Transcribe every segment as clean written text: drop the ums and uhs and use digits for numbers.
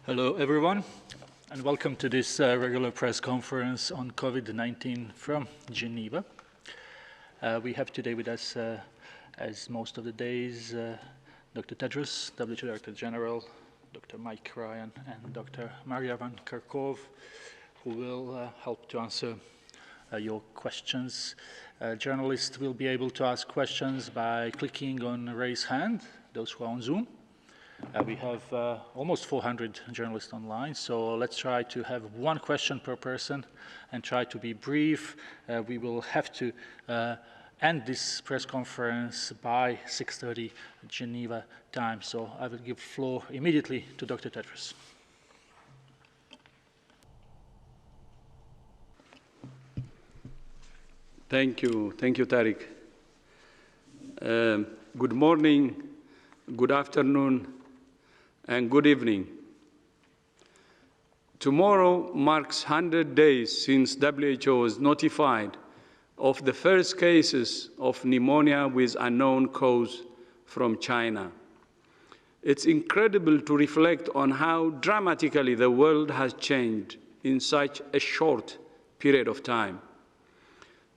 Hello, everyone, and welcome to this regular press conference on COVID-19 from Geneva. We have today with us, as most of the days, Dr. Tedros, WHO Director General, Dr. Mike Ryan, and Dr. Maria Van Kerkhove, who will help to answer your questions. Journalists will be able to ask questions by clicking on Raise Hand, those who are on Zoom. We have almost 400 journalists online, so let's try to have one question per person and try to be brief. We will have to end this press conference by 6:30 Geneva time, so I will give floor immediately to Dr. Tedros. Thank you, Tariq. Good morning, good afternoon, and good evening. Tomorrow marks 100 days since WHO was notified of the first cases of pneumonia with unknown cause from China. It's incredible to reflect on how dramatically the world has changed in such a short period of time.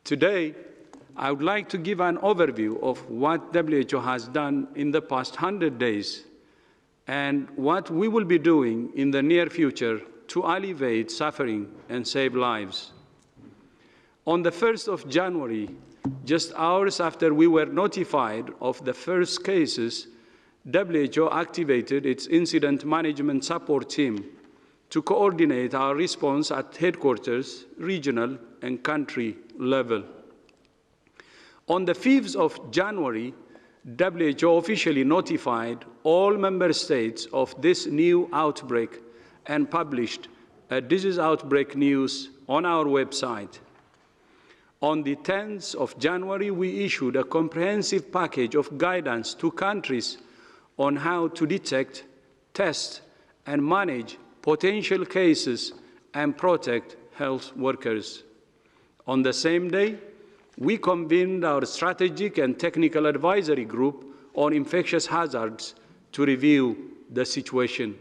Today, I would like to give an overview of what WHO has done in the past 100 days and what we will be doing in the near future to alleviate suffering and save lives. On the 1st of January, just hours after we were notified of the first cases, WHO activated its incident management support team to coordinate our response at headquarters, regional, and country level. On the 5th of January, WHO officially notified all member states of this new outbreak and published a disease outbreak news on our website. On the 10th of January, we issued a comprehensive package of guidance to countries on how to detect, test, and manage potential cases and protect health workers. On the same day, we convened our strategic and technical advisory group on infectious hazards to review the situation.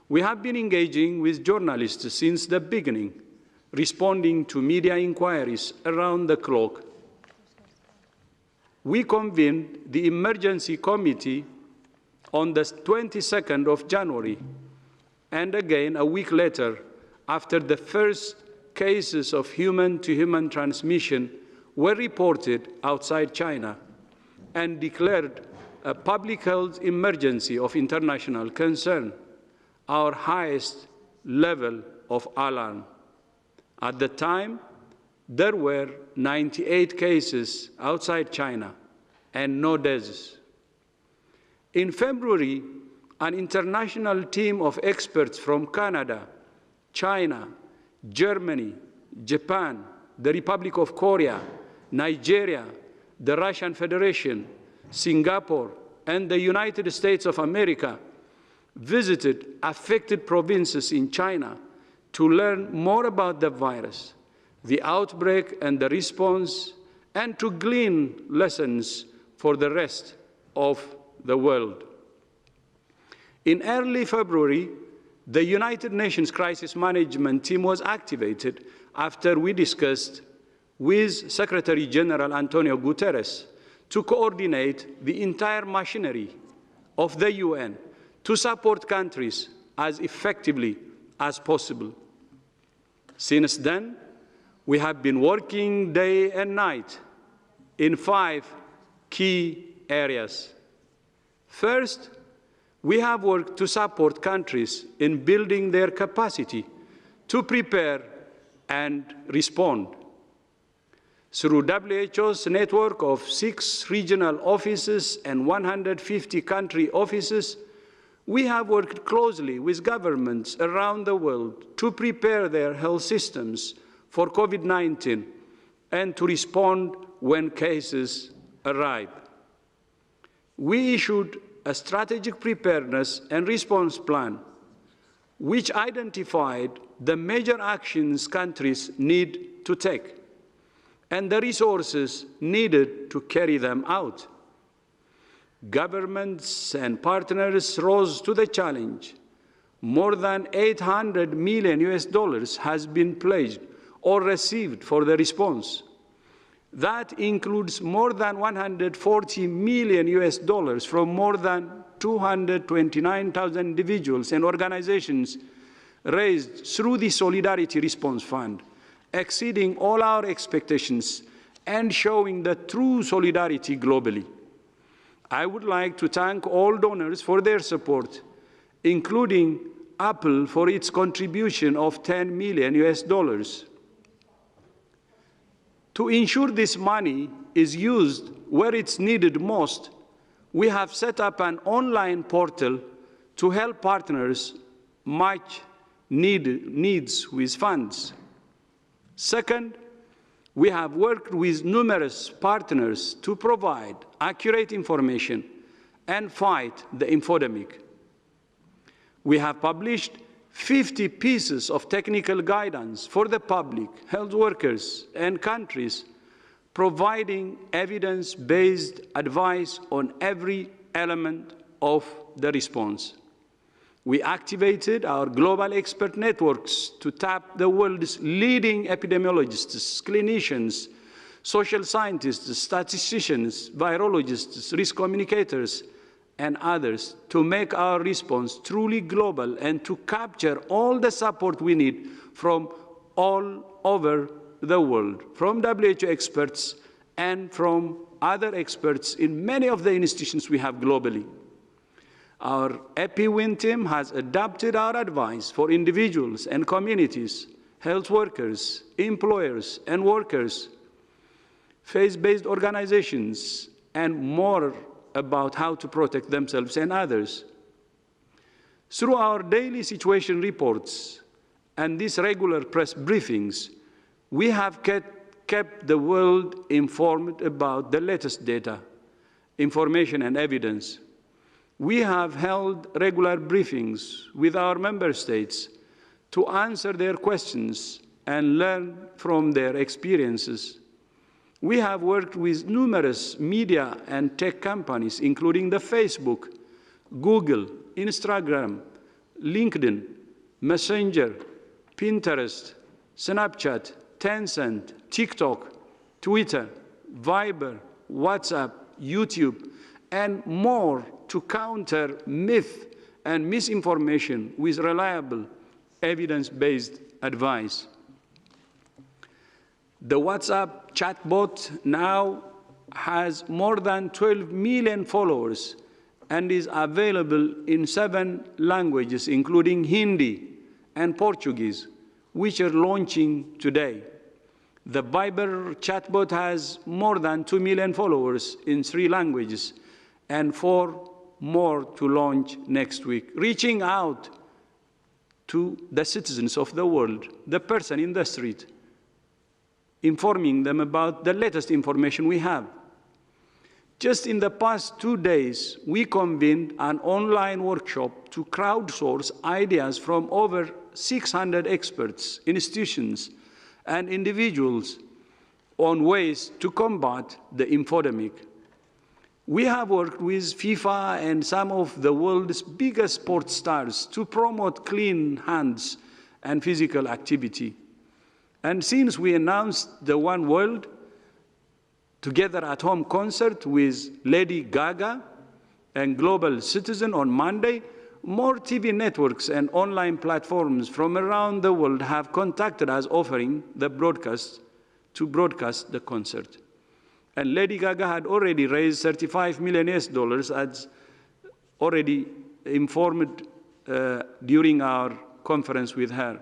We have been engaging with journalists since the beginning, responding to media inquiries around the clock. We convened the emergency committee on the 22nd of January, and again a week later, after the first cases of human-to-human transmission were reported outside China, and declared a public health emergency of international concern, our highest level of alarm. At the time, there were 98 cases outside China and no deaths. In February, an international team of experts from Canada, China, Germany, Japan, the Republic of Korea, Nigeria, the Russian Federation, Singapore, and the United States of America visited affected provinces in China to learn more about the virus, the outbreak and the response, and to glean lessons for the rest of the world. In early February, the United Nations Crisis Management Team was activated after we discussed with Secretary General Antonio Guterres to coordinate the entire machinery of the UN to support countries as effectively as possible. Since then, we have been working day and night in 5 key areas. First, we have worked to support countries in building their capacity to prepare and respond. Through WHO's network of 6 regional offices and 150 country offices, we have worked closely with governments around the world to prepare their health systems for COVID-19 and to respond when cases arrive. We issued a strategic preparedness and response plan, which identified the major actions countries need to take and the resources needed to carry them out. Governments and partners rose to the challenge, More than 800 million US dollars has been pledged or received for the response. That includes more than 140 million US dollars from more than 229,000 individuals and organizations raised through the Solidarity Response Fund, exceeding all our expectations and showing the true solidarity globally. I would like to thank all donors for their support, including Apple for its contribution of 10 million US dollars. To ensure this money is used where it's needed most, we have set up an online portal to help partners match needs with funds. Second, we have worked with numerous partners to provide accurate information and fight the infodemic. We have published 50 pieces of technical guidance for the public, health workers, and countries, providing evidence-based advice on every element of the response. We activated our global expert networks to tap the world's leading epidemiologists, clinicians, social scientists, statisticians, virologists, risk communicators, and others to make our response truly global and to capture all the support we need from all over the world, from WHO experts and from other experts in many of the institutions we have globally. Our EpiWin team has adapted our advice for individuals and communities, health workers, employers and workers, faith-based organizations, and more about how to protect themselves and others. Through our daily situation reports and these regular press briefings, we have kept the world informed about the latest data, information, and evidence. We have held regular briefings with our member states to answer their questions and learn from their experiences. We have worked with numerous media and tech companies, including the Facebook, Google, Instagram, LinkedIn, Messenger, Pinterest, Snapchat, Tencent, TikTok, Twitter, Viber, WhatsApp, YouTube, and more to counter myth and misinformation with reliable, evidence-based advice. The WhatsApp chatbot now has more than 12 million followers and is available in 7 languages, including Hindi and Portuguese, which are launching today. The Viber chatbot has more than 2 million followers in 3 languages and 4 more to launch next week, reaching out to the citizens of the world, the person in the street, informing them about the latest information we have. Just in the past 2 days, we convened an online workshop to crowdsource ideas from over 600 experts, institutions, and individuals on ways to combat the infodemic. We have worked with FIFA and some of the world's biggest sports stars to promote clean hands and physical activity. And since we announced the One World Together at Home concert with Lady Gaga and Global Citizen on Monday, more TV networks and online platforms from around the world have contacted us offering the broadcast the concert. And Lady Gaga had already raised $35 million US, as already informed during our conference with her.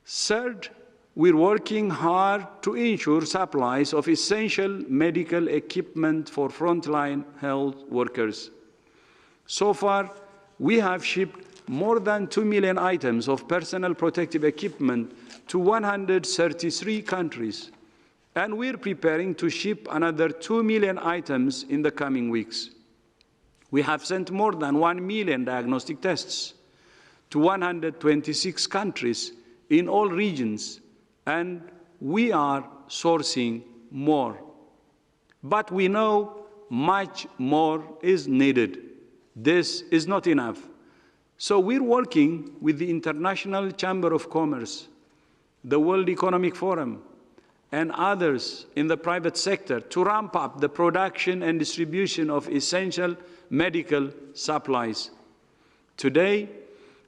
Third, we're working hard to ensure supplies of essential medical equipment for frontline health workers. So far, we have shipped more than 2 million items of personal protective equipment to 133 countries, and we're preparing to ship another 2 million items in the coming weeks. We have sent more than 1 million diagnostic tests to 126 countries in all regions, and we are sourcing more. But we know much more is needed. This is not enough. So we're working with the International Chamber of Commerce, the World Economic Forum, and others in the private sector to ramp up the production and distribution of essential medical supplies. Today,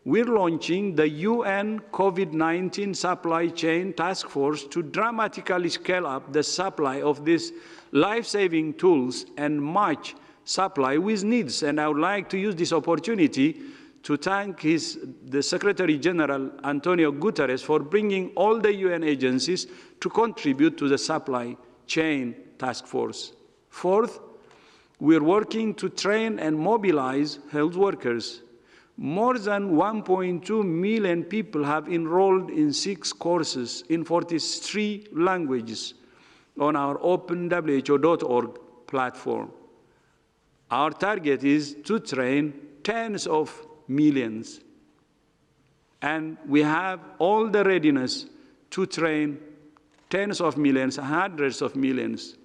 we're launching the UN COVID-19 Supply Chain Task Force to dramatically scale up the supply of these life-saving tools and match supply with needs. And I would like to use this opportunity to thank the Secretary General, Antonio Guterres, for bringing all the UN agencies to contribute to the supply chain task force. Fourth, we're working to train and mobilize health workers. More than 1.2 million people have enrolled in 6 courses in 43 languages on our openwho.org platform. Our target is to train tens of millions. And we have all the readiness to train tens of millions, hundreds of millions.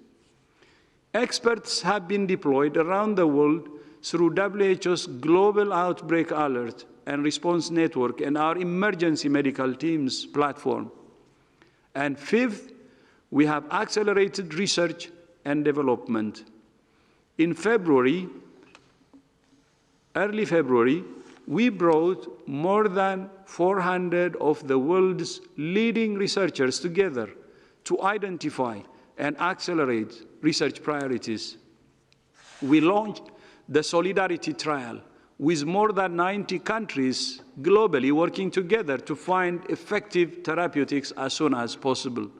Experts have been deployed around the world through WHO's Global Outbreak Alert and Response Network and our Emergency Medical Teams platform. And fifth, we have accelerated research and development. In February, early February, we brought more than 400 of the world's leading researchers together to identify and accelerate research priorities. We launched the Solidarity Trial with more than 90 countries globally working together to find effective therapeutics as soon as possible.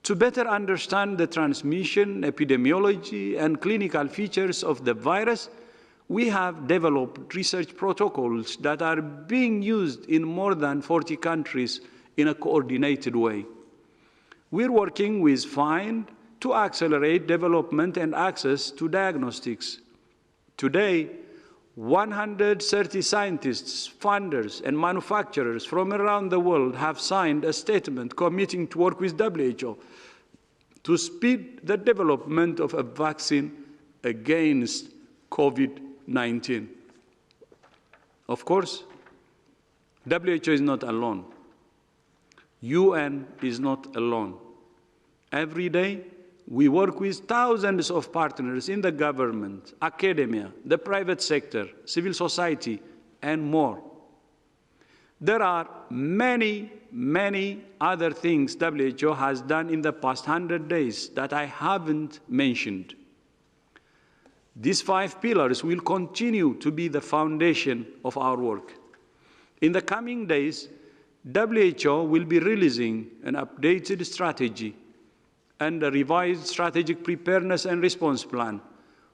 To better understand the transmission, epidemiology, and clinical features of the virus, we have developed research protocols that are being used in more than 40 countries in a coordinated way. We're working with FIND to accelerate development and access to diagnostics. Today, 130 scientists, funders, and manufacturers from around the world have signed a statement committing to work with WHO to speed the development of a vaccine against COVID-19. Of course, WHO is not alone. UN is not alone. Every day, we work with thousands of partners in the government, academia, the private sector, civil society, and more. There are many, many other things WHO has done in the past 100 days that I haven't mentioned. These 5 pillars will continue to be the foundation of our work. In the coming days, WHO will be releasing an updated strategy and a revised strategic preparedness and response plan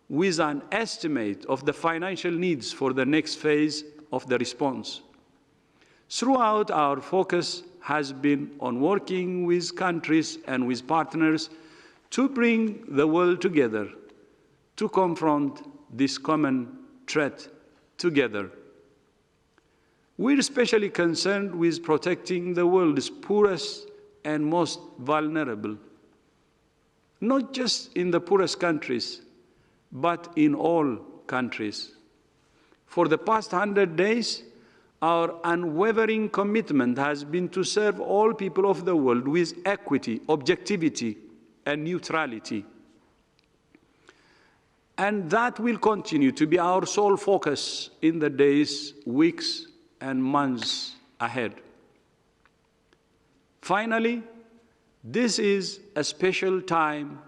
with an estimate of the financial needs for the next phase of the response. Throughout, our focus has been on working with countries and with partners to bring the world together to confront this common threat together. We're especially concerned with protecting the world's poorest and most vulnerable, not just in the poorest countries, but in all countries. For the past 100 days, our unwavering commitment has been to serve all people of the world with equity, objectivity, and neutrality. And that will continue to be our sole focus in the days, weeks, and months ahead. Finally, this is a special time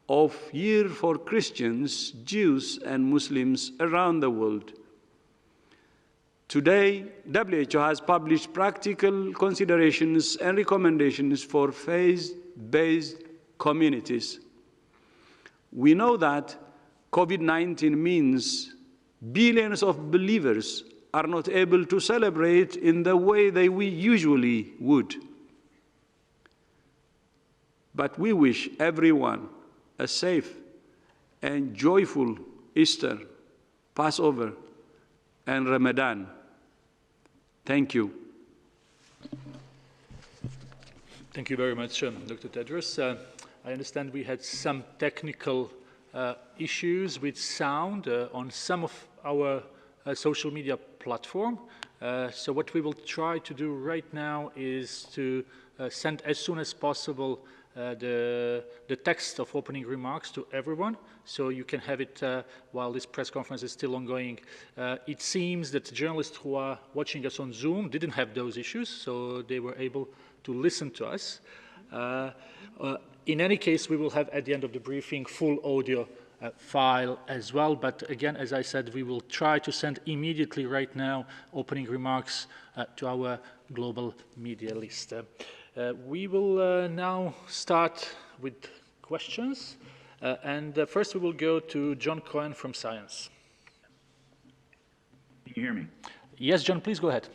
of year for Christians, Jews, and Muslims around the world. Today, WHO has published practical considerations and recommendations for faith-based communities. We know that COVID-19 means billions of believers are not able to celebrate in the way we usually would. But we wish everyone a safe and joyful Easter, Passover, and Ramadan. Thank you. Thank you very much, Dr. Tedros. I understand we had some technical issues with sound on some of our social media platform. So what we will try to do right now is to send as soon as possible the text of opening remarks to everyone, so you can have it while this press conference is still ongoing. It seems that journalists who are watching us on Zoom didn't have those issues, so they were able to listen to us. In any case, we will have at the end of the briefing full audio file as well, but again, as I said, we will try to send immediately right now opening remarks to our global media list. We will now start with questions, and first we will go to John Cohen from Science. Can you hear me? Yes, John, please go ahead.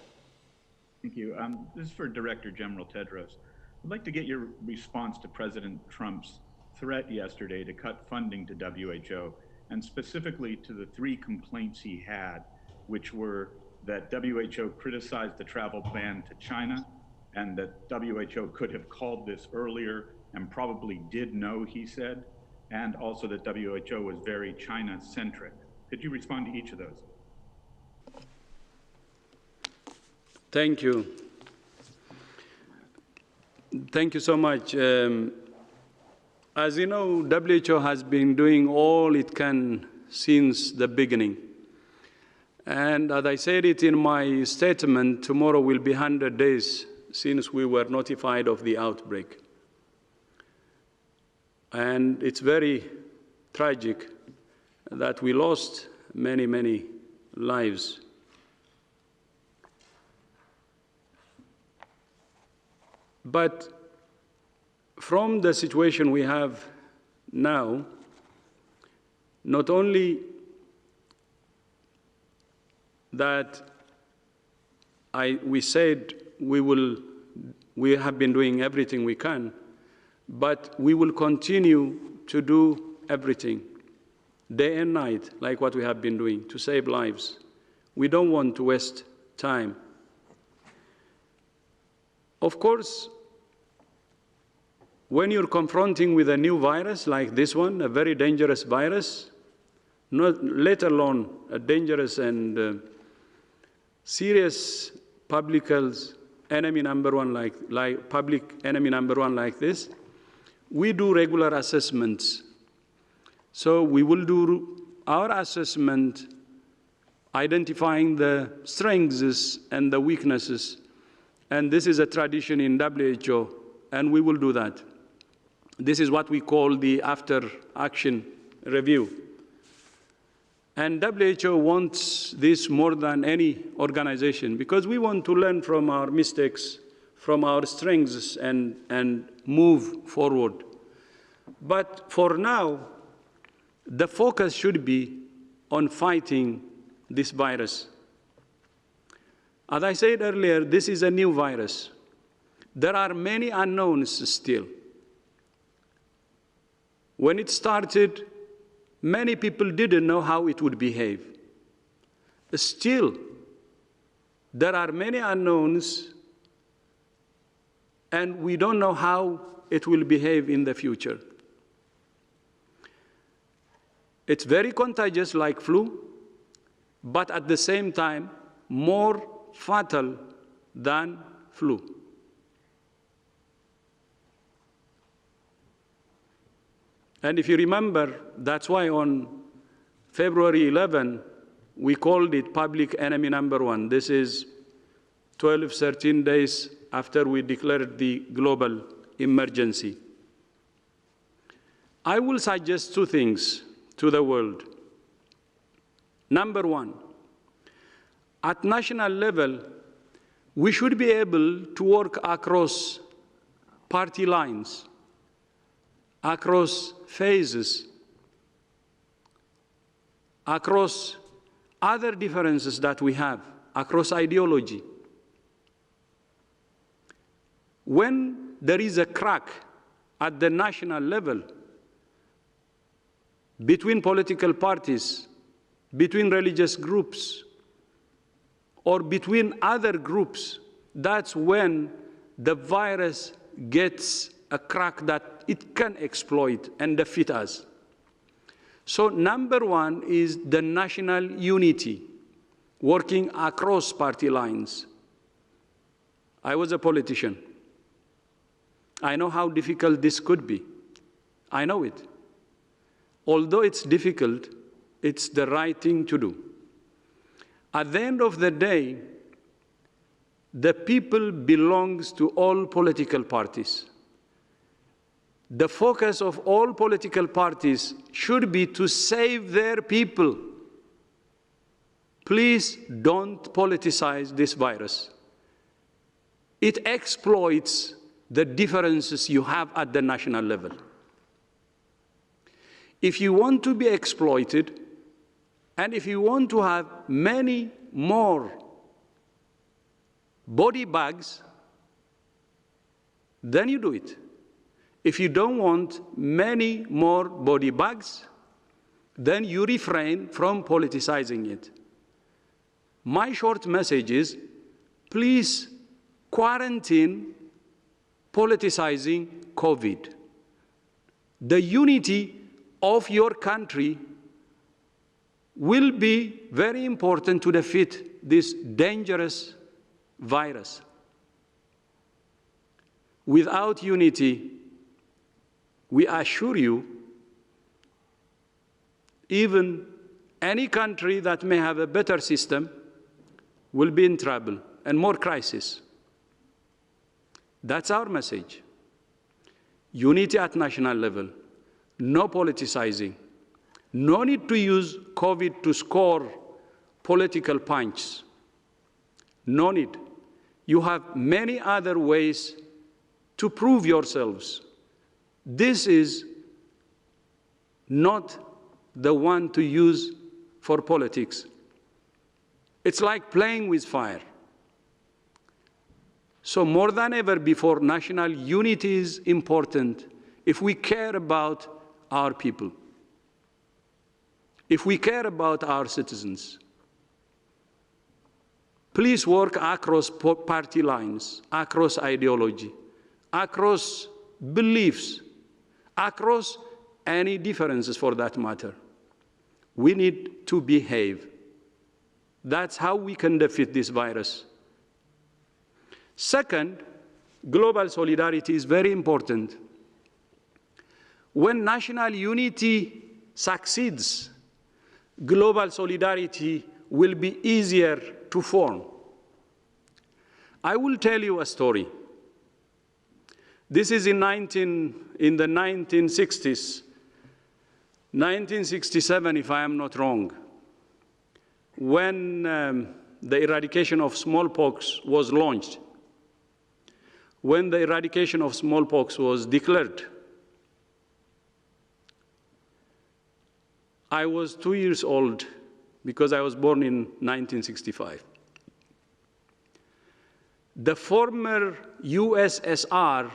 Thank you. This is for Director General Tedros. I'd like to get your response to President Trump's threat yesterday to cut funding to WHO, and specifically to the 3 complaints he had, which were that WHO criticized the travel ban to China, and that WHO could have called this earlier and probably did know, he said, and also that WHO was very China-centric. Could you respond to each of those? Thank you. Thank you so much. As you know, WHO has been doing all it can since the beginning. And as I said it in my statement, tomorrow will be 100 days since we were notified of the outbreak. And it's very tragic that we lost many, many lives. But from the situation we have now, not only that we said we have been doing everything we can, but we will continue to do everything, day and night, like what we have been doing, to save lives. We don't want to waste time. Of course, when you're confronting with a new virus like this one, a very dangerous virus, let alone a dangerous and serious public enemy number one like this, we do regular assessments. So we will do our assessment, identifying the strengths and the weaknesses, and this is a tradition in WHO, and we will do that. This is what we call the after-action review. And WHO wants this more than any organization, because we want to learn from our mistakes, from our strengths, and move forward. But for now, the focus should be on fighting this virus. As I said earlier, this is a new virus. There are many unknowns still. When it started, many people didn't know how it would behave. Still, there are many unknowns, and we don't know how it will behave in the future. It's very contagious like flu, but at the same time, more fatal than flu. And if you remember, that's why on February 11, we called it public enemy number one. This is 12, 13 days after we declared the global emergency. I will suggest 2 things to the world. Number one, at national level, we should be able to work across party lines, across phases, across other differences that we have, across ideology. When there is a crack at the national level between political parties, between religious groups, or between other groups, that's when the virus gets a crack that it can exploit and defeat us. So number one is the national unity. working across party lines. I was a politician. I know how difficult this could be. I know it. Although it's difficult, it's the right thing to do. At the end of the day, the people belongs to all political parties. The focus of all political parties should be to save their people. Please don't politicize this virus. It exploits the differences you have at the national level. If you want to be exploited, and if you want to have many more body bags, then you do it. If you don't want many more body bags, then you refrain from politicizing it. My short message is, please quarantine politicizing COVID. The unity of your country will be very important to defeat this dangerous virus. Without unity, we assure you, even any country that may have a better system will be in trouble and more crisis. That's our message. Unity at national level, no politicizing, no need to use COVID to score political punches. No need. You have many other ways to prove yourselves. This is not the one to use for politics. It's like playing with fire. So more than ever before, national unity is important if we care about our people, if we care about our citizens. Please work across party lines, across ideology, across beliefs, across any differences for that matter. We need to behave. That's how we can defeat this virus. Second, global solidarity is very important. When national unity succeeds, global solidarity will be easier to form. I will tell you a story. This is in the 1960s, 1967, if I am not wrong, when the eradication of smallpox was launched, when the eradication of smallpox was declared. I was 2 years old because I was born in 1965. The former USSR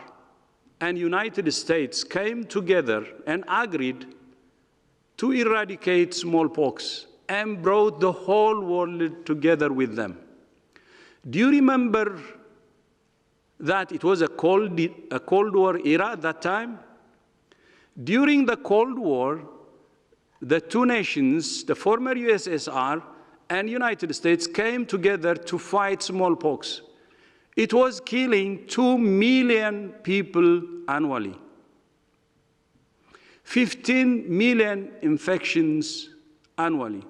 and United States came together and agreed to eradicate smallpox and brought the whole world together with them. Do you remember that it was a Cold War era at that time? During the Cold War, the two nations, the former USSR and United States, came together to fight smallpox. It was killing 2 million people annually. 15 million infections annually.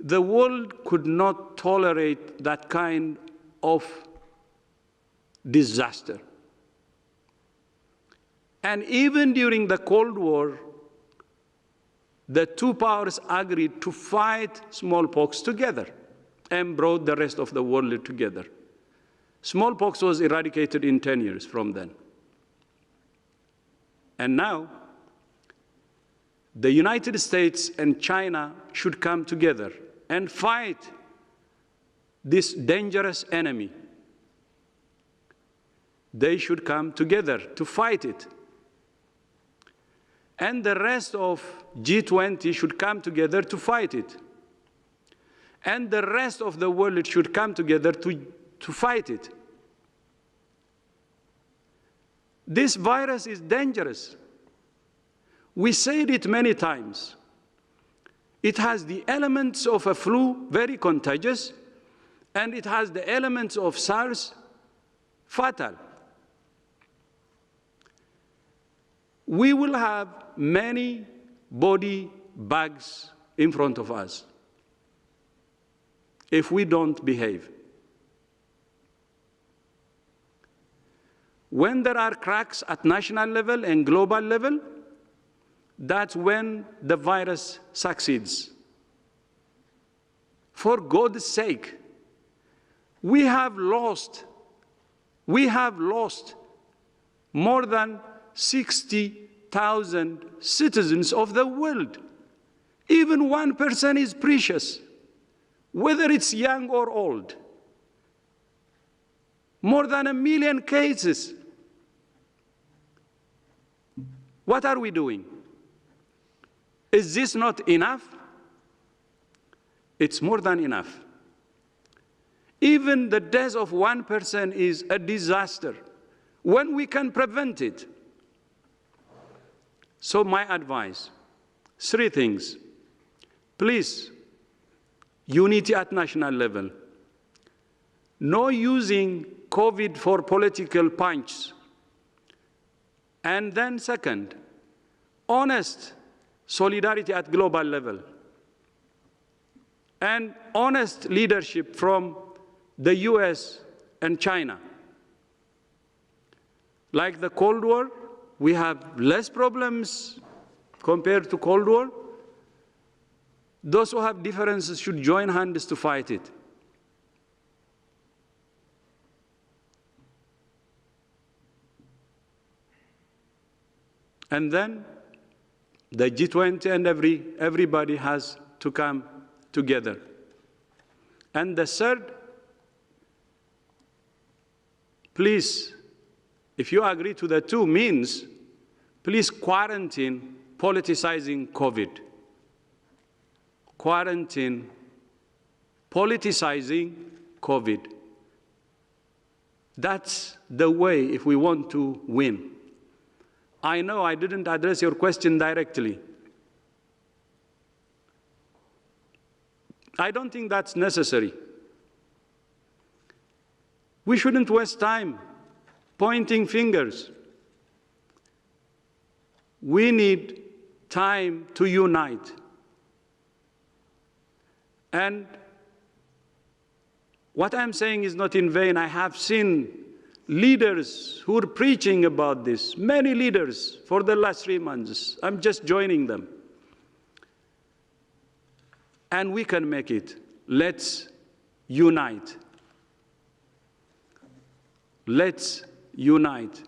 The world could not tolerate that kind of disaster. And even during the Cold War, the two powers agreed to fight smallpox together and brought the rest of the world together. Smallpox was eradicated in 10 years from then. And now, the United States and China should come together and fight this dangerous enemy. They should come together to fight it. And the rest of G20 should come together to fight it. And the rest of the world should come together to fight it. This virus is dangerous. We said it many times. It has the elements of a flu, very contagious, and it has the elements of SARS, fatal. We will have many body bags in front of us if we don't behave. When there are cracks at national level and global level, that's when the virus succeeds. For God's sake, we have lost more than 60,000 citizens of the world. Even 1% is precious, whether it's young or old. More than 1 million cases. What are we doing? Is this not enough? It's more than enough. Even the death of 1% is a disaster when we can prevent it. So my advice, 3 things. Please, unity at national level. No using COVID for political punches. And then second, honest solidarity at global level. And honest leadership from the US and China. Like the Cold War, we have less problems compared to Cold War. Those who have differences should join hands to fight it. And then the G20 and everybody has to come together. And the third, please, if you agree to the 2 means, please quarantine politicizing COVID. Quarantine politicizing COVID. That's the way if we want to win. I know I didn't address your question directly. I don't think that's necessary. We shouldn't waste time pointing fingers. We need time to unite. And what I'm saying is not in vain. I have seen leaders who are preaching about this, many leaders for the last 3 months. I'm just joining them. And we can make it. Let's unite. Let's unite.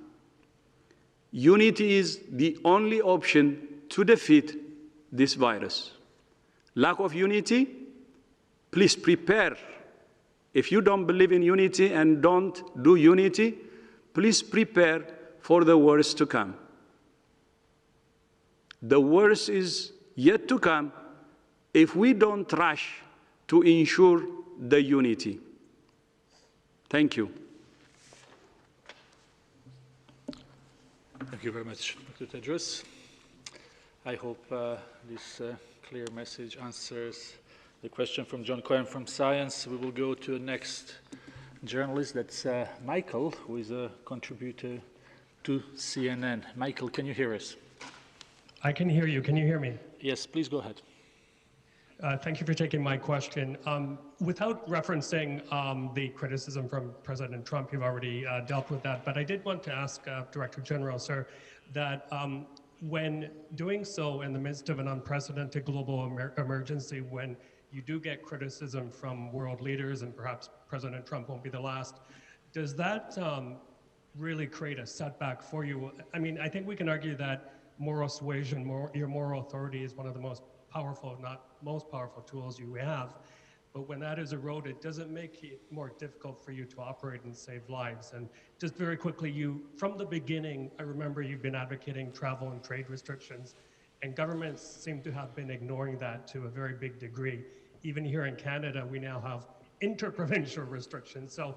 Unity is the only option to defeat this virus. Lack of unity, please prepare. If you don't believe in unity and don't do unity, please prepare for the worst to come. The worst is yet to come if we don't rush to ensure the unity. Thank you. Thank you very much, Dr. Tedros. I hope this clear message answers the question from John Cohen from Science. We will go to the next journalist. That's Michael, who is a contributor to CNN. Michael, can you hear us? I can hear you. Can you hear me? Yes, please go ahead. Thank you for taking my question. Without referencing the criticism from President Trump, you've already dealt with that, but I did want to ask Director General, sir, that when doing so in the midst of an unprecedented global emergency, when you do get criticism from world leaders, and perhaps President Trump won't be the last, does that really create a setback for you? I mean, I think we can argue that moral suasion, your moral authority is one of the most powerful, if not most powerful tools you have. But when that is eroded, does it make it more difficult for you to operate and save lives? And just very quickly, from the beginning, I remember you've been advocating travel and trade restrictions, and governments seem to have been ignoring that to a very big degree. Even here in Canada, we now have interprovincial restrictions. So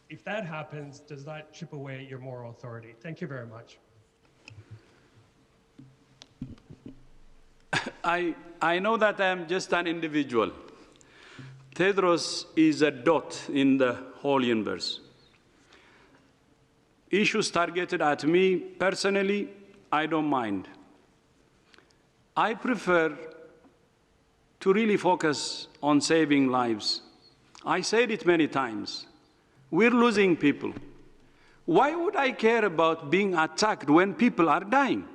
if that happens, does that chip away at your moral authority? Thank you very much. I know that I'm just an individual. Tedros is a dot in the whole universe. Issues targeted at me personally, I don't mind. I prefer to really focus on saving lives. I said it many times. We're losing people. Why would I care about being attacked when people are dying?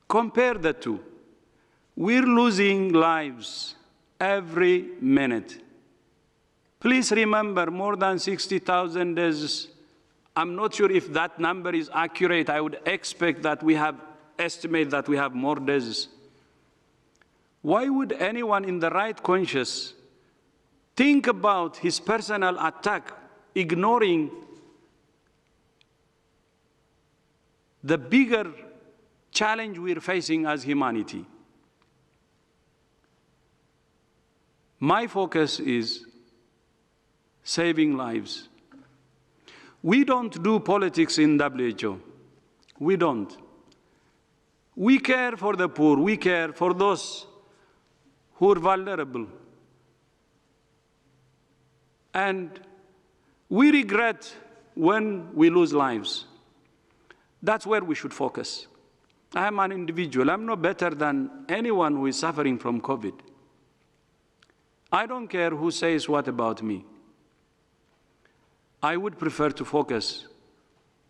Compare the two. We're losing lives every minute. Please remember, more than 60,000 deaths. I'm not sure if that number is accurate. I would expect that estimate that we have more deaths. Why would anyone in the right conscience think about his personal attack, ignoring the bigger challenge we're facing as humanity? My focus is saving lives. We don't do politics in WHO. We don't. We care for the poor. We care for those who are vulnerable. And we regret when we lose lives. That's where we should focus. I'm an individual. I'm no better than anyone who is suffering from COVID. I don't care who says what about me. I would prefer to focus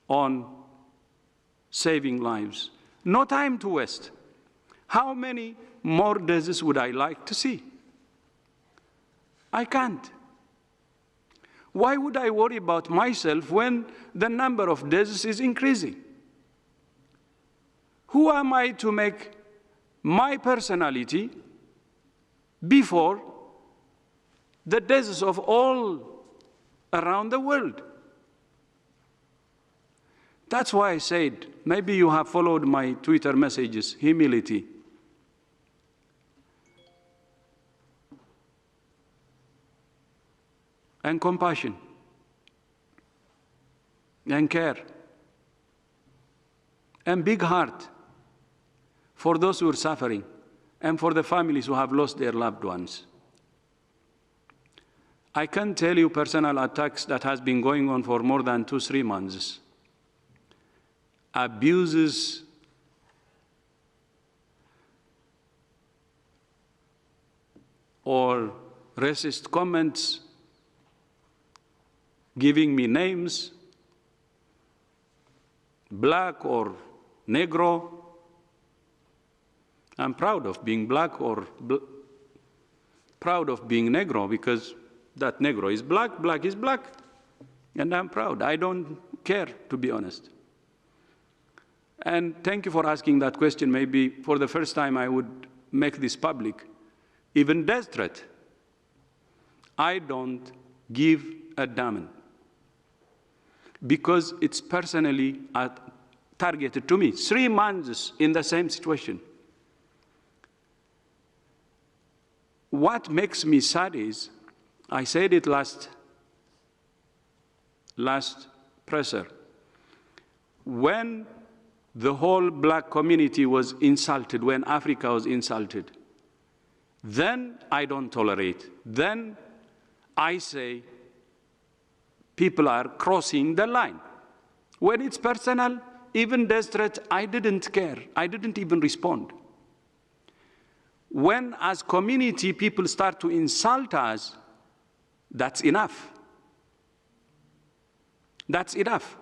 on saving lives. No time to waste. How many more deaths would I like to see? I can't. Why would I worry about myself when the number of deaths is increasing? Who am I to make my personality before the deaths of all around the world? That's why I said, maybe you have followed my Twitter messages, humility. And compassion. And care. And big heart for those who are suffering and for the families who have lost their loved ones. I can tell you personal attacks that has been going on for more than 2-3 months. Abuses, or racist comments, giving me names, black or negro. I'm proud of being black or proud of being negro, because that negro is black, black is black, and I'm proud. I don't care, to be honest. And thank you for asking that question. Maybe for the first time I would make this public. Even death threat, I don't give a damn, because it's personally targeted to me. 3 months in the same situation. What makes me sad is, I said it last presser, when the whole black community was insulted, when Africa was insulted, then I don't tolerate. Then I say people are crossing the line. When it's personal, even death threats, I didn't care. I didn't even respond. When, as community, people start to insult us, that's enough. That's enough.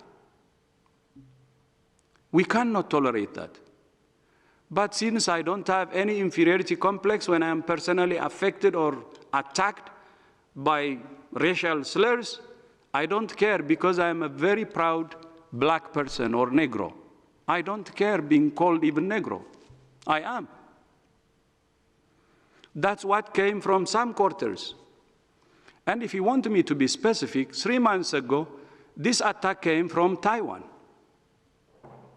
We cannot tolerate that. But since I don't have any inferiority complex when I'm personally affected or attacked by racial slurs, I don't care, because I'm a very proud black person or negro. I don't care being called even negro. I am. That's what came from some quarters. And if you want me to be specific, 3 months ago, this attack came from Taiwan.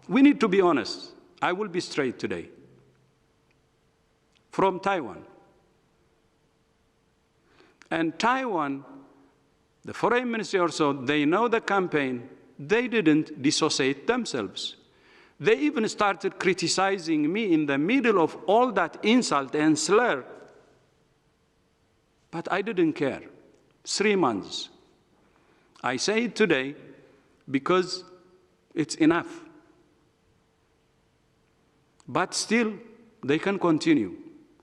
We need to be honest. I will be straight today. From Taiwan. And Taiwan, the foreign ministry or so, they know the campaign. They didn't dissociate themselves. They even started criticizing me in the middle of all that insult and slur. But I didn't care. 3 months. I say it today because it's enough. But still, they can continue.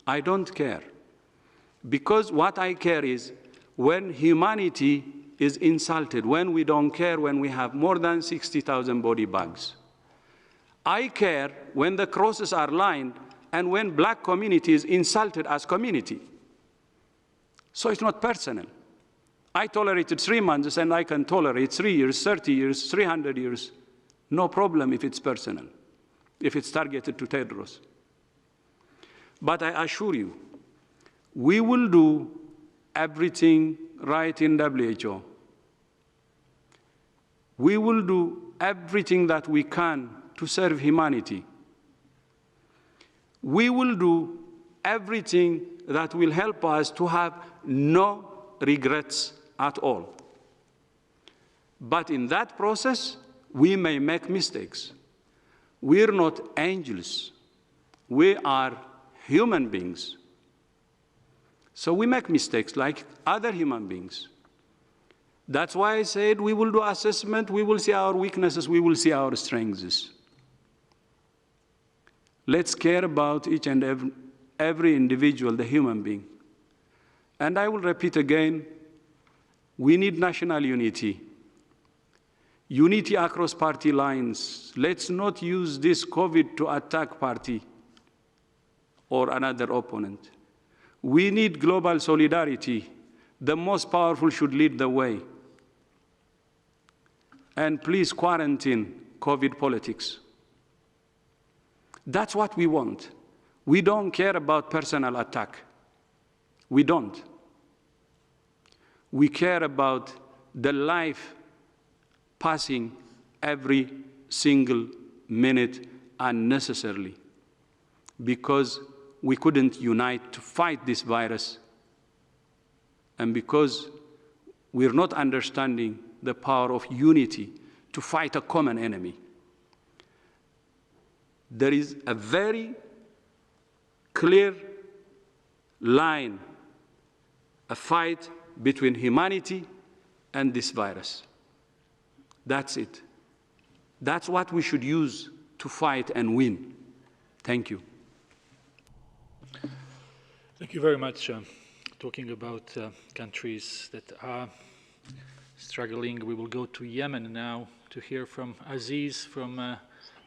I don't care. Because what I care is when humanity is insulted, when we don't care, when we have more than 60,000 body bags. I care when the crosses are lined and when black community is insulted as community. So it's not personal. I tolerated 3 months and I can tolerate 3 years, 30 years, 300 years. No problem if it's personal, if it's targeted to Tedros. But I assure you, we will do everything right in WHO. We will do everything that we can to serve humanity. We will do everything that will help us to have no regrets at all. But in that process, we may make mistakes. We're not angels. We are human beings. So we make mistakes like other human beings. That's why I said we will do assessment, we will see our weaknesses, we will see our strengths. Let's care about each and every individual, the human being. And I will repeat again, we need national unity. Unity across party lines. Let's not use this COVID to attack party or another opponent. We need global solidarity. The most powerful should lead the way. And please quarantine COVID politics. That's what we want. We don't care about personal attack. We don't. We care about the life passing every single minute unnecessarily because we couldn't unite to fight this virus and because we're not understanding the power of unity to fight a common enemy. There is a very clear line, a fight between humanity and this virus. That's it. That's what we should use to fight and win. Thank you. Thank you very much. Talking about countries that are struggling, we will go to Yemen now to hear from Aziz from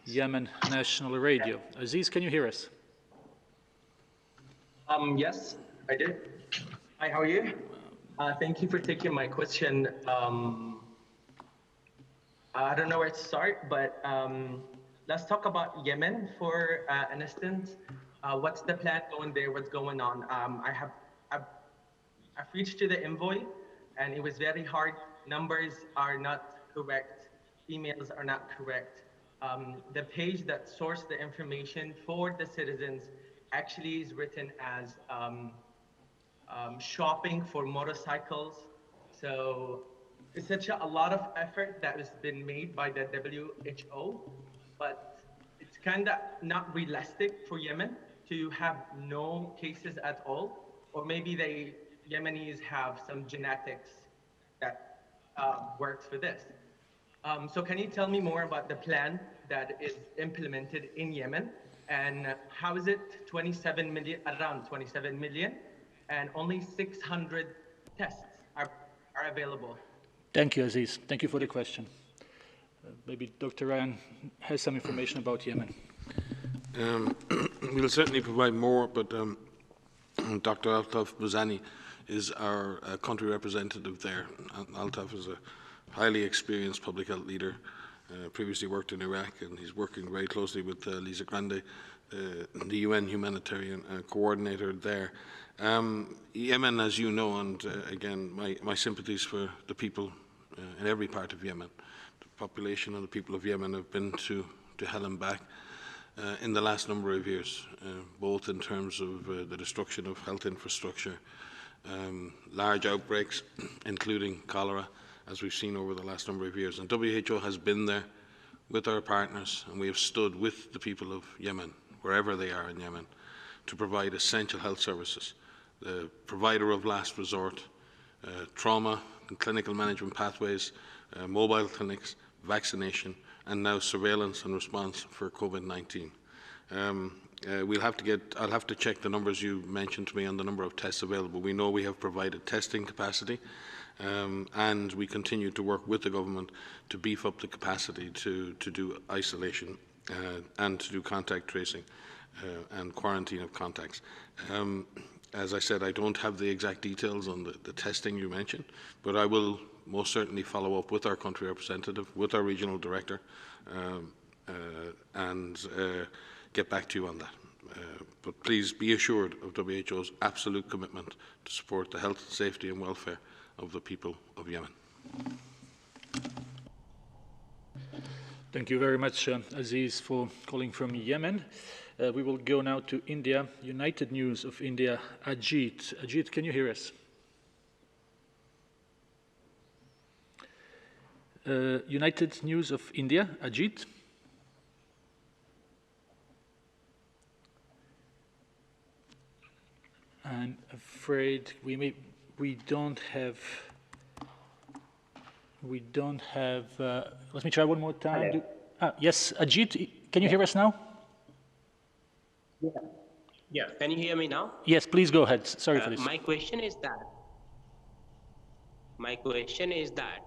Yemen National Radio. Aziz, can you hear us? Yes, I did. Hi, how are you? Thank you for taking my question. I don't know where to start, but let's talk about Yemen for an instant. What's the plan going there? What's going on? I've reached to the envoy, and it was very hard. Numbers are not correct. Emails are not correct. The page that sourced the information for the citizens actually is written as shopping for motorcycles. So it's such a lot of effort that has been made by the WHO, but it's kind of not realistic for Yemen to have no cases at all, or maybe the Yemenis have some genetics that works for this. So can you tell me more about the plan that is implemented in Yemen, and how is it 27 million, around 27 million, and only 600 tests are available? Thank you, Aziz. Thank you for the question. Maybe Dr. Ryan has some information about Yemen. We'll certainly provide more, but Dr. Altaf Buzani is our country representative there. Altaf is a highly experienced public health leader, previously worked in Iraq, and he's working very closely with Lisa Grande, the UN humanitarian coordinator there. Yemen, as you know, and again, my sympathies for the people in every part of Yemen. The population and the people of Yemen have been to hell and back in the last number of years, both in terms of the destruction of health infrastructure, large outbreaks, including cholera, as we've seen over the last number of years. And WHO has been there with our partners, and we have stood with the people of Yemen, wherever they are in Yemen, to provide essential health services, the provider of last resort, trauma and clinical management pathways, mobile clinics, vaccination, and now surveillance and response for COVID-19. I'll have to check the numbers you mentioned to me on the number of tests available. We know we have provided testing capacity, and we continue to work with the government to beef up the capacity to do isolation and to do contact tracing and quarantine of contacts. As I said, I don't have the exact details on the testing you mentioned, but I will most certainly follow up with our country representative, with our regional director, and get back to you on that. But please be assured of WHO's absolute commitment to support the health, safety and welfare of the people of Yemen. Thank you very much, Aziz, for calling from Yemen. We will go now to India. United News of India, Ajit. Ajit, can you hear us? United News of India, Ajit. I'm afraid we don't have. Let me try one more time. Yes, Ajit, can you hear us now? Yeah. Can you hear me now? Yes, please go ahead. Sorry for this. My question is that,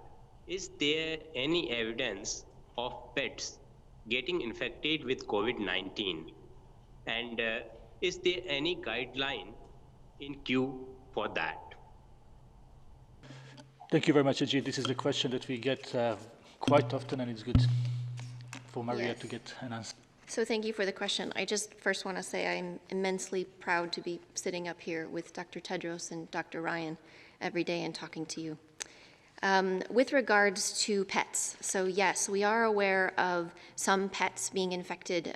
is there any evidence of pets getting infected with COVID-19? And is there any guideline in queue for that? Thank you very much, Ajit. This is the question that we get quite often, and it's good for Maria to get an answer. So thank you for the question. I just first want to say I'm immensely proud to be sitting up here with Dr. Tedros and Dr. Ryan every day and talking to you. With regards to pets, so yes, we are aware of some pets being infected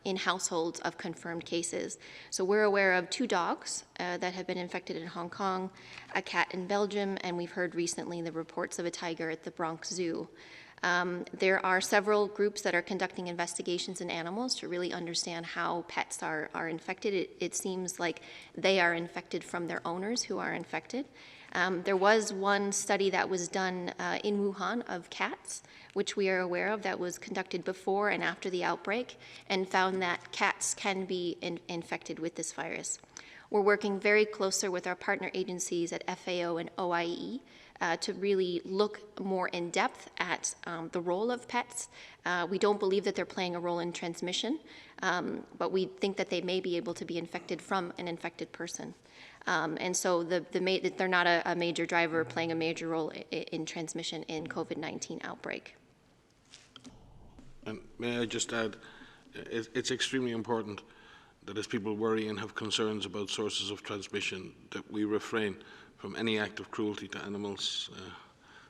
in households of confirmed cases. So we're aware of 2 dogs that have been infected in Hong Kong, a cat in Belgium, and we've heard recently the reports of a tiger at the Bronx Zoo. There are several groups that are conducting investigations in animals to really understand how pets are infected. It seems like they are infected from their owners who are infected. There was one study that was done in Wuhan of cats, which we are aware of, that was conducted before and after the outbreak, and found that cats can be infected with this virus. We're working very closely with our partner agencies at FAO and OIE to really look more in depth at the role of pets. We don't believe that they're playing a role in transmission, but we think that they may be able to be infected from an infected person. And so they're not a major driver playing a major role in transmission in COVID-19 outbreak. And may I just add, it's extremely important that as people worry and have concerns about sources of transmission, that we refrain from any act of cruelty to animals.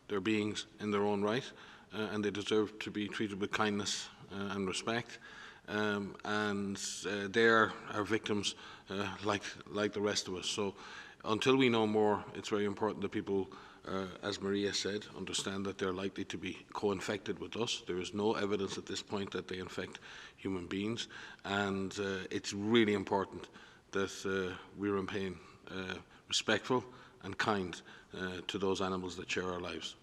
They're beings in their own right, and they deserve to be treated with kindness and respect. And they are our victims like the rest of us. So until we know more, it's very important that people, as Maria said, understand that they're likely to be co-infected with us. There is no evidence at this point that they infect human beings, and it's really important that we remain respectful and kind to those animals that share our lives.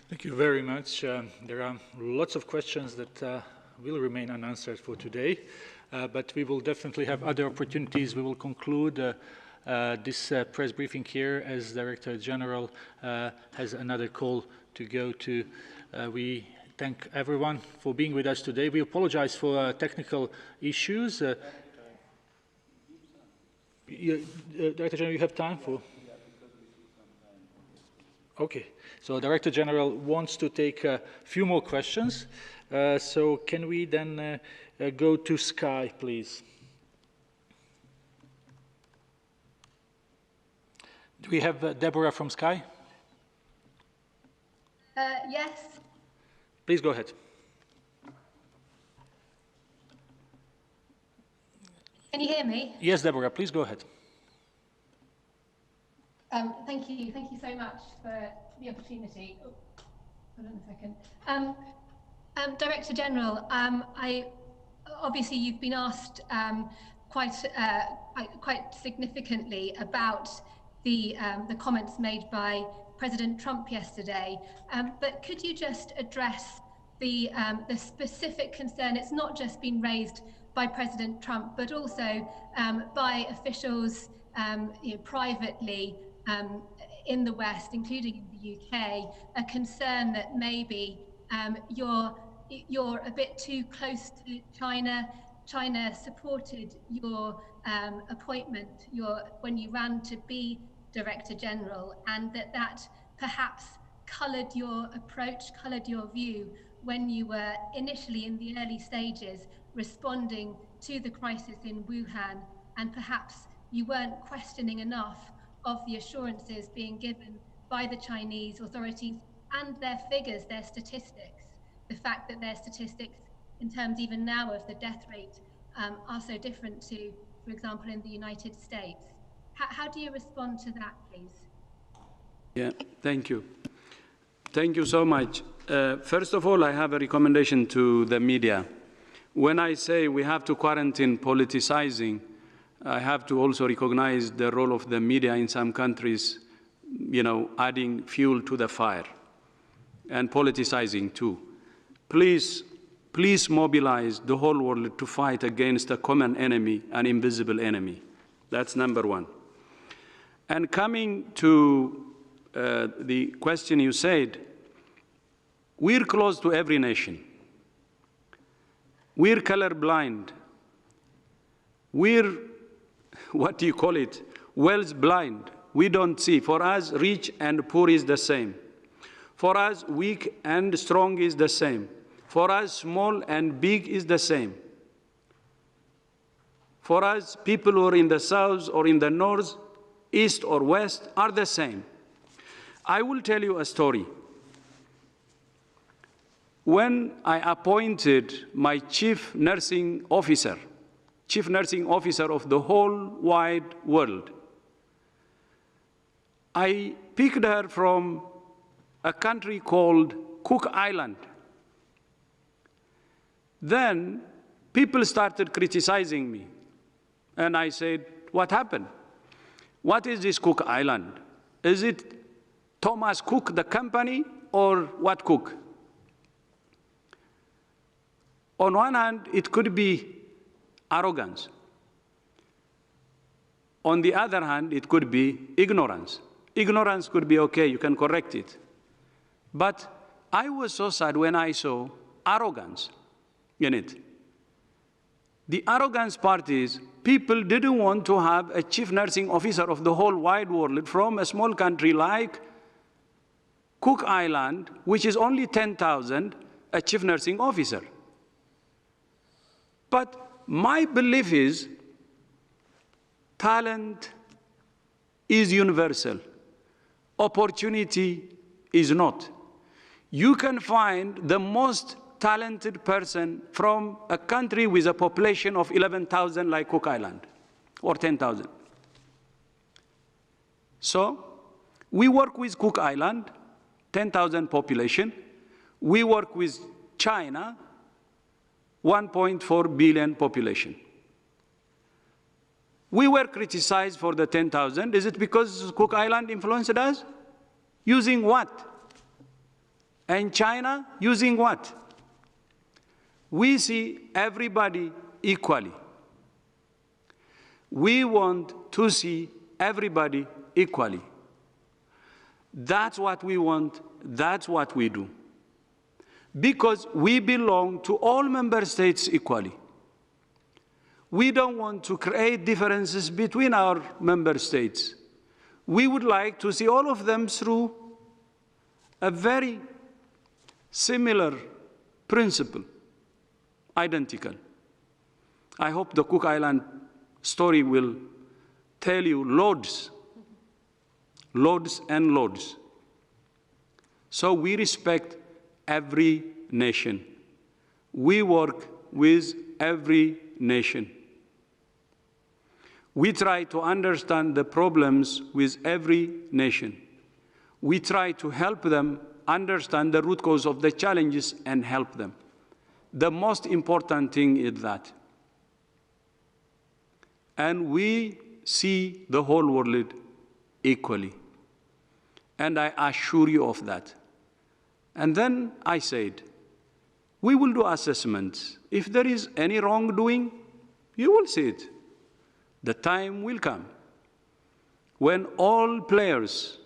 Thank you very much. There are lots of questions that will remain unanswered for today, but we will definitely have other opportunities. We will conclude this press briefing here as Director General has another call to go to. We thank everyone for being with us today. We apologize for technical issues. Director General, you have time for? Okay, so Director General wants to take a few more questions. So can we then go to Sky, please? Do we have Deborah from Sky? Yes. Please go ahead. Can you hear me? Yes, Deborah, please go ahead. Thank you so much for the opportunity. Hold on a second. Director General, obviously you've been asked quite significantly about the comments made by President Trump yesterday, but could you just address the specific concern? It's not just been raised by President Trump, but also by officials privately in the West, including in the UK, a concern that maybe you're a bit too close to China. China supported your appointment when you ran to be Director General, and that perhaps coloured your approach, coloured your view when you were initially in the early stages responding to the crisis in Wuhan, and perhaps you weren't questioning enough of the assurances being given by the Chinese authorities and their figures, their statistics, the fact that their statistics in terms even now of the death rate are so different to, for example, in the United States. How do you respond to that, please? Yeah, thank you. Thank you so much. First of all, I have a recommendation to the media. When I say we have to quarantine politicizing, I have to also recognize the role of the media in some countries, adding fuel to the fire and politicizing too. Please mobilize the whole world to fight against a common enemy, an invisible enemy. That's number one. And coming to the question you said, we're close to every nation. We're colorblind. We're, what do you call it, wells blind. We don't see. For us, rich and poor is the same. For us, weak and strong is the same. For us, small and big is the same. For us, people who are in the south or in the north, east or west are the same. I will tell you a story. When I appointed my chief nursing officer of the whole wide world, I picked her from a country called Cook Island. Then people started criticizing me. And I said, what happened? What is this Cook Island? Is it Thomas Cook, the company, or what Cook? On one hand, it could be arrogance. On the other hand, it could be ignorance. Ignorance could be okay, you can correct it. But I was so sad when I saw arrogance in it. The arrogance part is people didn't want to have a chief nursing officer of the whole wide world from a small country like Cook Island, which is only 10,000, a chief nursing officer. But my belief is talent is universal. Opportunity is not. You can find the most talented person from a country with a population of 11,000 like Cook Island, or 10,000. So we work with Cook Island, 10,000 population. We work with China, 1.4 billion population. We were criticized for the 10,000. Is it because Cook Island influenced us? Using what? And China using what? We see everybody equally. We want to see everybody equally. That's what we want, that's what we do. Because we belong to all member states equally. We don't want to create differences between our member states. We would like to see all of them through a very similar principle, identical. I hope the Cook Island story will tell you loads and loads. So we respect every nation. We work with every nation. We try to understand the problems with every nation. We try to help them understand the root cause of the challenges, and help them. The most important thing is that. And we see the whole world equally. And I assure you of that. And then I said, we will do assessments. If there is any wrongdoing, you will see it. The time will come when all players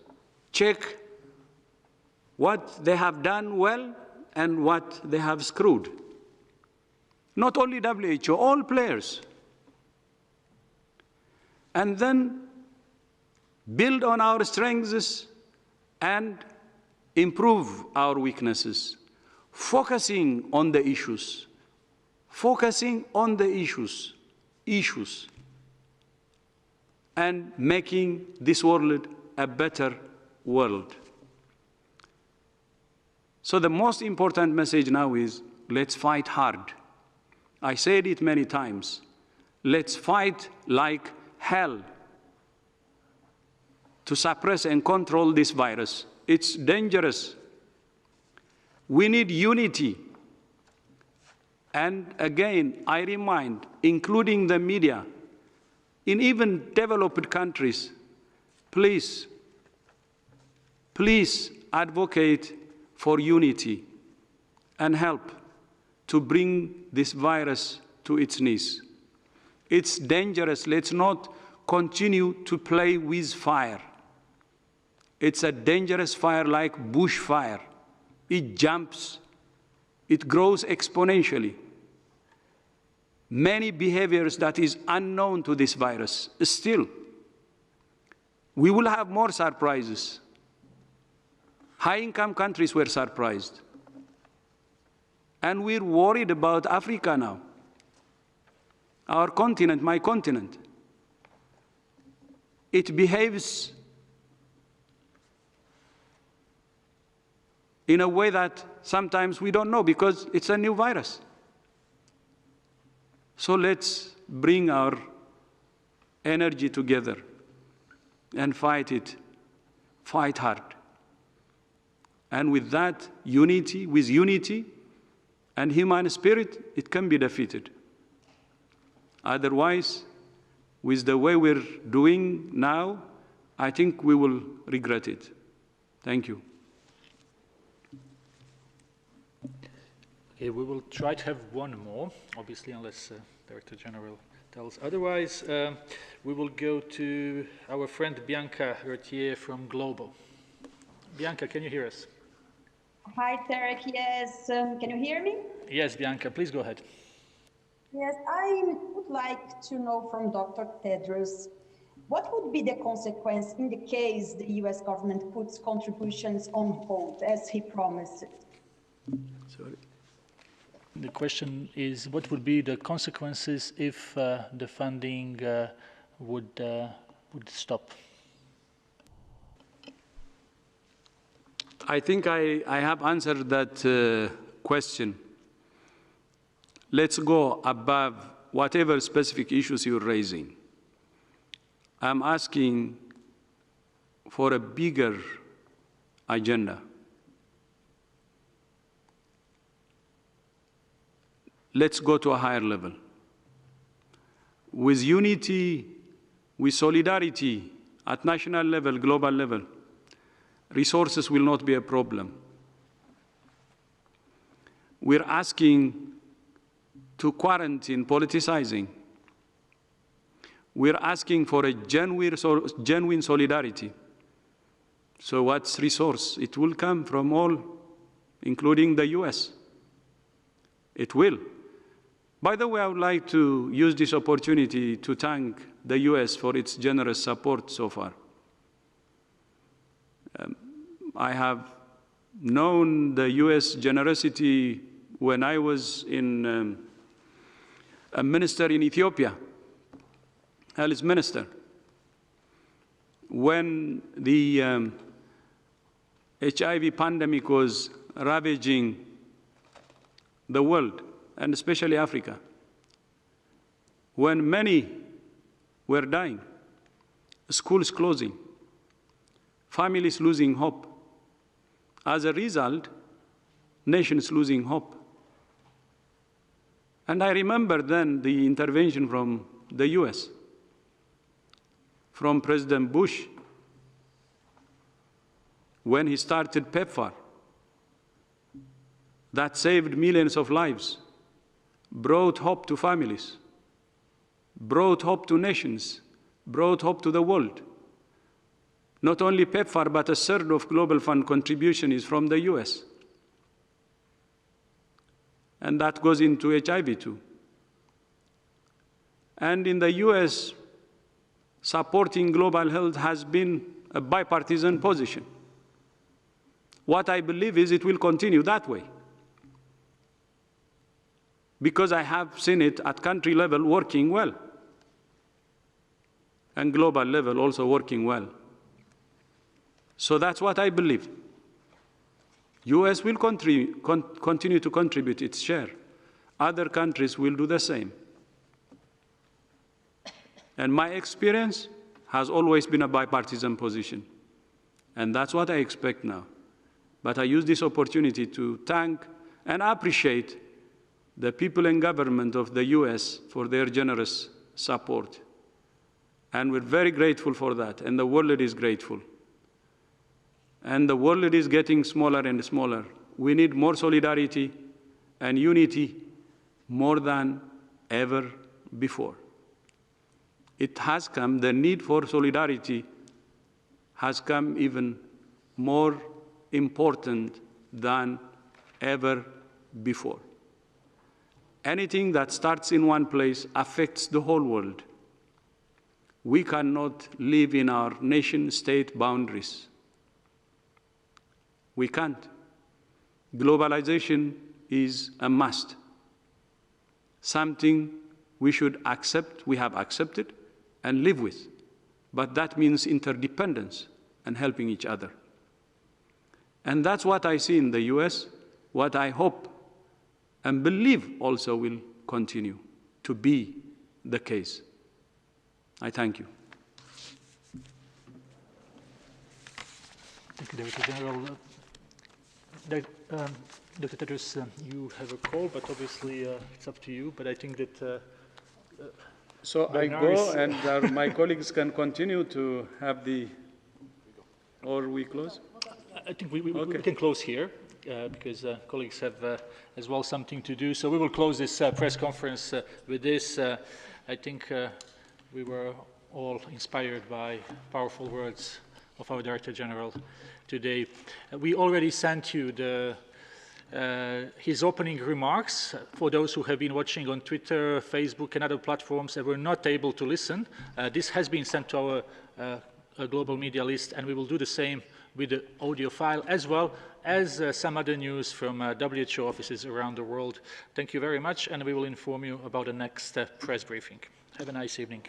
check what they have done well and what they have screwed. Not only WHO, all players. And then build on our strengths and improve our weaknesses, focusing on the issues, and making this world a better world. So the most important message now is, let's fight hard. I said it many times. Let's fight like hell to suppress and control this virus. It's dangerous. We need unity. And again, I remind, including the media, in even developed countries, please advocate for unity and help to bring this virus to its knees. It's dangerous. Let's not continue to play with fire. It's a dangerous fire like bushfire. It jumps. It grows exponentially. Many behaviors that is unknown to this virus. Still, we will have more surprises. High-income countries were surprised. And we're worried about Africa now. Our continent, my continent. It behaves in a way that sometimes we don't know because it's a new virus. So let's bring our energy together and fight it, fight hard. And with that unity, with unity and human spirit, it can be defeated. Otherwise, with the way we're doing now, I think we will regret it. Thank you. Okay, we will try to have one more, obviously, unless Director General tells otherwise. We will go to our friend Bianca Rotier from Global. Bianca, can you hear us? Hi, Tarek. Yes. Can you hear me? Yes, Bianca, please go ahead. Yes, I would like to know from Dr. Tedros, what would be the consequence in the case the US government puts contributions on hold, as he promised? Sorry. The question is, what would be the consequences if the funding would stop? I think I have answered that question. Let's go above whatever specific issues you're raising. I'm asking for a bigger agenda. Let's go to a higher level. With unity, with solidarity at national level, global level, resources will not be a problem. We're asking to quarantine politicizing. We're asking for a genuine solidarity. So what's resource? It will come from all, including the US. It will. By the way, I would like to use this opportunity to thank the US for its generous support so far. I have known the US generosity when I was a minister in Ethiopia, health minister. When the HIV pandemic was ravaging the world, and especially Africa, when many were dying, schools closing, families losing hope, As a result, nations losing hope. And I remember then the intervention from the US, from President Bush, when he started PEPFAR, that saved millions of lives, brought hope to families, brought hope to nations, brought hope to the world. Not only PEPFAR, but a third of Global Fund contribution is from the US. And that goes into HIV too. And in the US, supporting global health has been a bipartisan position. What I believe is it will continue that way, because I have seen it at country level working well, and global level also working well. So that's what I believe. US will continue to contribute its share. Other countries will do the same. And my experience has always been a bipartisan position. And that's what I expect now. But I use this opportunity to thank and appreciate the people and government of the US for their generous support. And we're very grateful for that, and the world is grateful. And the world is getting smaller and smaller. We need more solidarity and unity more than ever before. It has come, the need for solidarity has come even more important than ever before. Anything that starts in one place affects the whole world. We cannot live in our nation-state boundaries. We can't. Globalization is a must, something we should accept, we have accepted, and live with. But that means interdependence and helping each other. And that's what I see in the US, what I hope and believe also will continue to be the case. I thank you. Thank you, Director General. Dr. Tedros, you have a call, but obviously it's up to you. But I think that so I go, and my colleagues can continue to have the, or we close? I think we can close here because colleagues have as well something to do. So we will close this press conference with this. I think we were all inspired by powerful words of our Director General today. We already sent you his opening remarks for those who have been watching on Twitter, Facebook, and other platforms and were not able to listen. This has been sent to our global media list, and we will do the same with the audio file, as well as some other news from WHO offices around the world. Thank you very much, and we will inform you about the next press briefing. Have a nice evening.